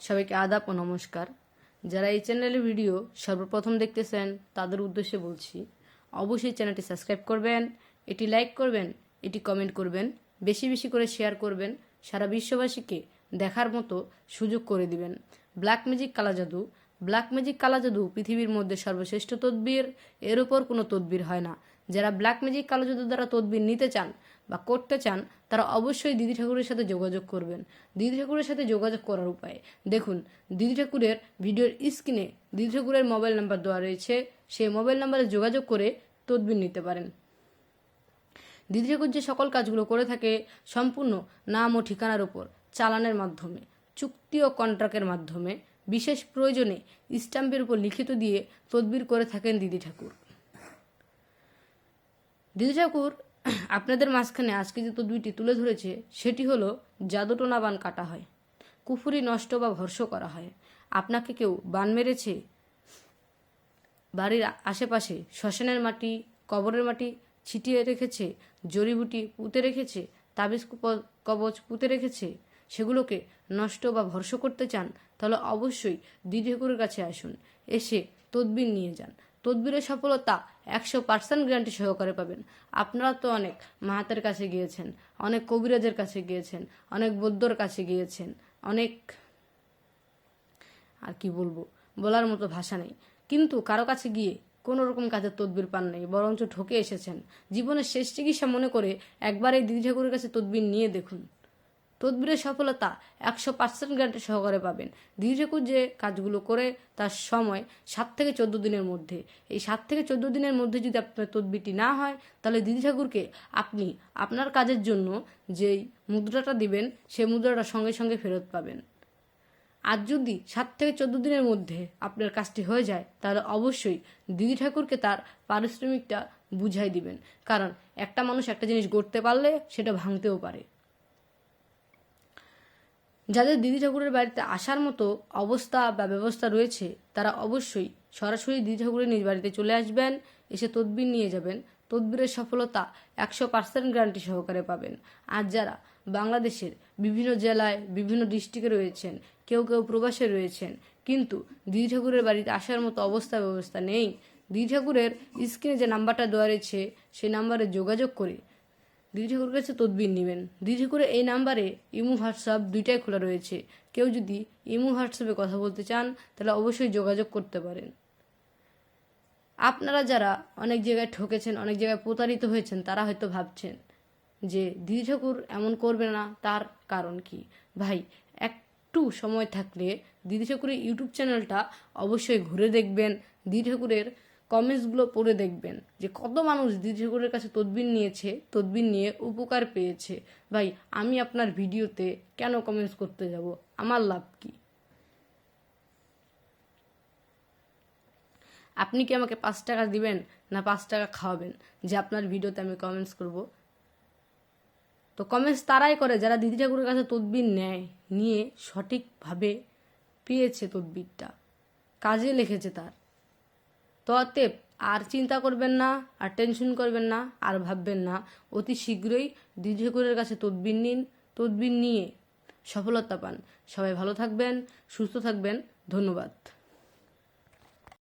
সবাইকে আদাব ও নমস্কার। যারা এই চ্যানেলের ভিডিও সর্বপ্রথম দেখতেছেন তাদের উদ্দেশ্যে বলছি, অবশ্যই চ্যানেলটি সাবস্ক্রাইব করবেন, এটি লাইক করবেন, এটি কমেন্ট করবেন, বেশি বেশি করে শেয়ার করবেন, সারা বিশ্ববাসীকে দেখার মতো সুযোগ করে দিবেন। ব্ল্যাক ম্যাজিক কালা জাদু পৃথিবীর মধ্যে সর্বশ্রেষ্ঠ তদবির, এর উপর কোনো তদবির হয় না। যারা ব্ল্যাক ম্যাজিক কালো জাদু দ্বারা তদবির নিতে চান বা করতে চান তারা অবশ্যই দিদি ঠাকুরের সাথে যোগাযোগ করবেন। দিদি ঠাকুরের সাথে যোগাযোগ করার উপায় দেখুন, দিদি ঠাকুরের ভিডিওর স্ক্রিনে দিদি ঠাকুরের মোবাইল নাম্বার দেওয়া রয়েছে, সেই মোবাইল নাম্বারে যোগাযোগ করে তদবির নিতে পারেন। দিদি ঠাকুর যে সকল কাজগুলো করে থাকে সম্পূর্ণ নাম ও ঠিকানার উপর চালানের মাধ্যমে, চুক্তি ও কন্ট্রাক্টের মাধ্যমে, বিশেষ প্রয়োজনে স্ট্যাম্পের উপর লিখিত দিয়ে তদবির করে থাকেন দিদি ঠাকুর। দিদি ঠাকুর আপনাদের মাঝখানে আজকে যে তদবিরটি তুলে ধরেছে সেটি হলো জাদুটোনা বান কাটা হয়, কুফুরি নষ্ট বা ভর্ষ করা হয়। আপনাকে কেউ বান মেরেছে, বাড়ির আশেপাশে শ্মশানের মাটি, কবরের মাটি ছিটিয়ে রেখেছে, জড়িবুটি পুঁতে রেখেছে, তাবিজ কবচ পুঁতে রেখেছে, সেগুলোকে নষ্ট বা ভর্ষ করতে চান তাহলে অবশ্যই দিদি ঠাকুরের কাছে আসুন, এসে তদবির নিয়ে যান। তদবিরের সফলতা 100% গ্যারান্টি সহকারে পাবেন। আপনারা তো অনেক মাহাতের কাছে গিয়েছেন, অনেক কবিরাজের কাছে গিয়েছেন, অনেক বৌদ্ধর কাছে গিয়েছেন, অনেক আর কি বলবো, বলার মতো ভাষা নেই, কিন্তু কারো কাছে গিয়ে কোনো রকম কাজের তদবির পান নেই, বরঞ্চ ঠকে এসেছেন। জীবনের শেষ চিকিৎসা মনে করে একবার এই দিদি ঠাকুরের কাছে তদবির নিয়ে দেখুন, তদবিরের সফলতা 100% গ্যারান্টি সহকারে পাবেন। দিদি ঠাকুর যে কাজগুলো করে তার সময় 7 থেকে 14 দিনের মধ্যে। এই 7 থেকে 14 দিনের মধ্যে যদি আপনার তদবিরটি না হয় তাহলে দিদি ঠাকুরকে আপনি আপনার কাজের জন্য যেই মুদ্রাটা দিবেন সেই মুদ্রাটা সঙ্গে সঙ্গে ফেরত পাবেন। আর যদি 7 থেকে 14 দিনের মধ্যে আপনার কাজটি হয়ে যায় তাহলে অবশ্যই দিদি ঠাকুরকে তার পারিশ্রমিকটা বুঝাই দিবেন, কারণ একটা মানুষ একটা জিনিস গড়তে পারলে সেটা ভাঙতেও পারে। যাদের দিদি ঠাকুরের বাড়িতে আসার মতো অবস্থা বা ব্যবস্থা রয়েছে তারা অবশ্যই সরাসরি দিদি ঠাকুরের নিজ বাড়িতে চলে আসবেন, এসে তদবির নিয়ে যাবেন। তদবিরের সফলতা 100% গ্যারান্টি সহকারে পাবেন। আর যারা বাংলাদেশের বিভিন্ন জেলায় বিভিন্ন ডিস্ট্রিক্টে রয়েছেন, কেউ কেউ প্রবাসে রয়েছেন, কিন্তু দিদি ঠাকুরের বাড়িতে আসার মতো অবস্থা ব্যবস্থা নেই, দিদি ঠাকুরের স্ক্রিনে যে নাম্বারটা দেওয়া রয়েছে সেই নাম্বারে যোগাযোগ করে দিদি ঠাকুরের কাছে তদবির নেবেন। দিদি ঠাকুরের এই নাম্বারে ইমো হোয়াটসঅ্যাপ দুইটাই খোলা রয়েছে, কেউ যদি ইমো হোয়াটসঅ্যাপে কথা বলতে চান তাহলে অবশ্যই যোগাযোগ করতে পারেন। আপনারা যারা অনেক জায়গায় ঠকেছেন, অনেক জায়গায় প্রতারিত হয়েছেন, তারা হয়তো ভাবছেন যে দিদি ঠাকুর এমন করবে না, তার কারণ কি? ভাই, একটু সময় থাকলে দিদি ঠাকুরের ইউটিউব চ্যানেলটা অবশ্যই ঘুরে দেখবেন, দিদি ঠাকুরের কমেন্টসগুলো পড়ে দেখবেন যে কত মানুষ দিদি ঠাকুরের কাছে তদবির নিয়েছে, তদবির নিয়ে উপকার পেয়েছে। ভাই, আমি আপনার ভিডিওতে কেন কমেন্টস করতে যাব? আমার লাভ কি? আপনি কি আমাকে 5 টাকা দিবেন না 5 টাকা খাওয়াবেন যে আপনার ভিডিওতে আমি কমেন্টস করব? তো কমেন্টস তারাই করে যারা দিদি ঠাকুরের কাছে তদবির নেয়, নিয়ে সঠিকভাবে পেয়েছে, তদবিরটা কাজে লিখেছে তার। তো অতএব আর চিন্তা করবেন না, আর টেনশন করবেন না, আর ভাববেন না, অতি শীঘ্রই দিদি ঠাকুরের কাছে তদবির নিন, তদবির নিয়ে সফলতা পান। সবাই ভালো থাকবেন, সুস্থ থাকবেন, ধন্যবাদ।